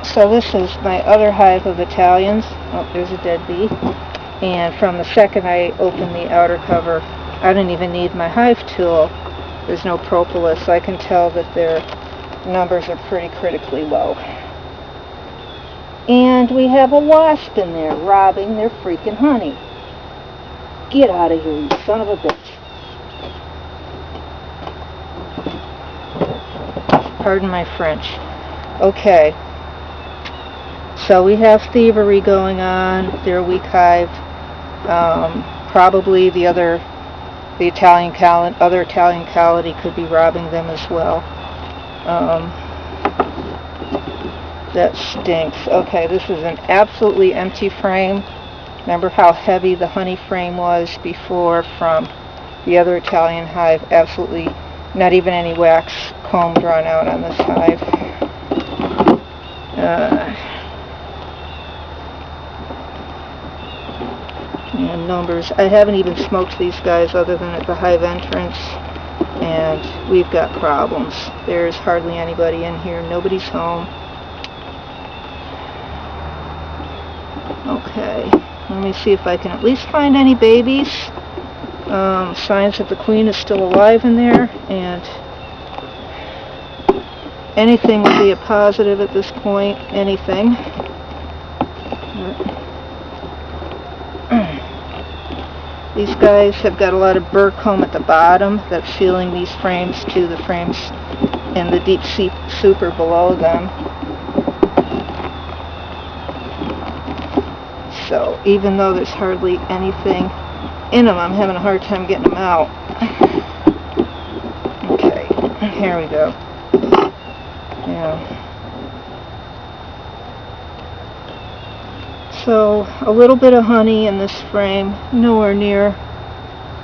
So this is my other hive of Italians. Oh, there's a dead bee. And from the second I open the outer cover, I don't even need my hive tool. There's no propolis, so I can tell that their numbers are pretty critically low. And we have a wasp in there robbing their freaking honey. Get out of here, you son of a bitch. Pardon my French. Okay. So we have thievery going on. They're a weak hive. Probably the other Italian colony could be robbing them as well. That stinks. Okay, this is an absolutely empty frame. Remember how heavy the honey frame was before from the other Italian hive? Absolutely not even any wax comb drawn out on this hive. And numbers. I haven't even smoked these guys other than at the hive entrance, and we've got problems. There's hardly anybody in here. Nobody's home. Okay, let me see if I can at least find any babies. Signs that the queen is still alive in there, and anything would be a positive at this point. Anything. These guys have got a lot of burr comb at the bottom that's sealing these frames to the frames in the deep super below them. So even though there's hardly anything in them, I'm having a hard time getting them out. Okay, here we go. Yeah. So a little bit of honey in this frame, nowhere near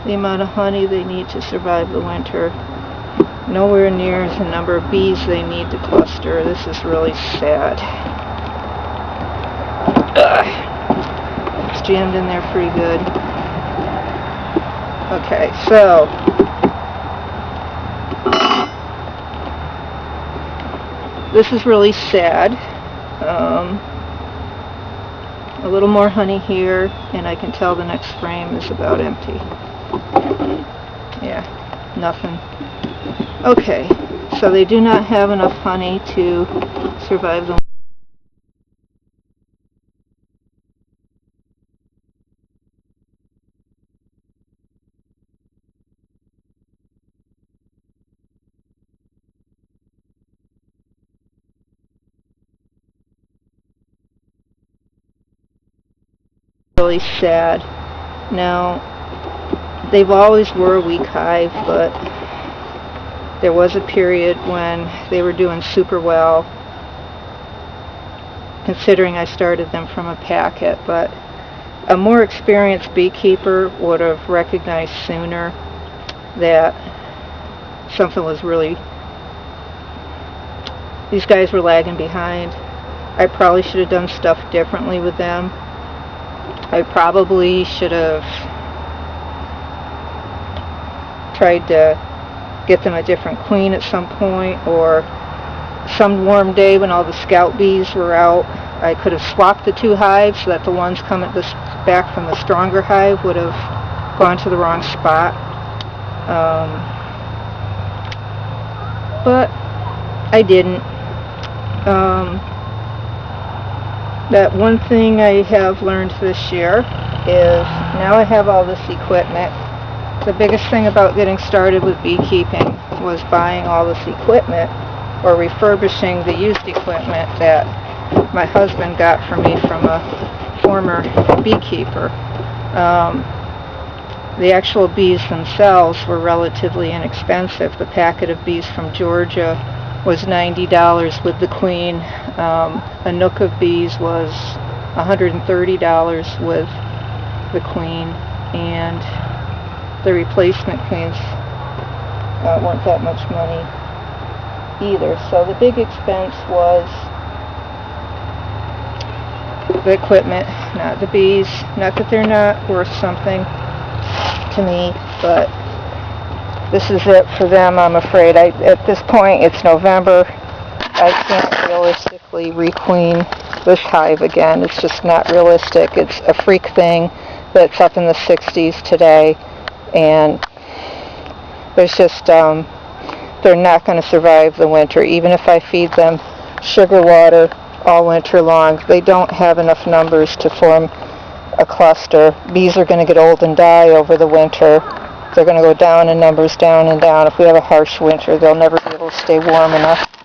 the amount of honey they need to survive the winter. Nowhere near the number of bees they need to cluster. This is really sad. It's jammed in there pretty good. Okay, so this is really sad. A little more honey here, and I can tell the next frame is about empty. Yeah, nothing. Okay, so they do not have enough honey to survive the really sad. Now, they've always were a weak hive, but there was a period when they were doing super well, considering I started them from a packet, but a more experienced beekeeper would have recognized sooner that something was really, these guys were lagging behind. I probably should have done stuff differently with them. I probably should have tried to get them a different queen at some point, or some warm day when all the scout bees were out, I could have swapped the two hives so that the ones coming back from the stronger hive would have gone to the wrong spot. But I didn't. That one thing I have learned this year is now I have all this equipment. The biggest thing about getting started with beekeeping was buying all this equipment or refurbishing the used equipment that my husband got for me from a former beekeeper. The actual bees themselves were relatively inexpensive. The packet of bees from Georgia was $90 with the queen. A nook of bees was $130 with the queen, and the replacement queens weren't that much money either. So the big expense was the equipment, not the bees. Not that they're not worth something to me, but this is it for them, I'm afraid. At this point, it's November. I can't realistically requeen this hive again. It's just not realistic. It's a freak thing that's up in the 60s today, and there's just, they're not going to survive the winter. Even if I feed them sugar water all winter long, they don't have enough numbers to form a cluster. Bees are going to get old and die over the winter. They're going to go down in numbers, down and down. If we have a harsh winter, they'll never be able to stay warm enough.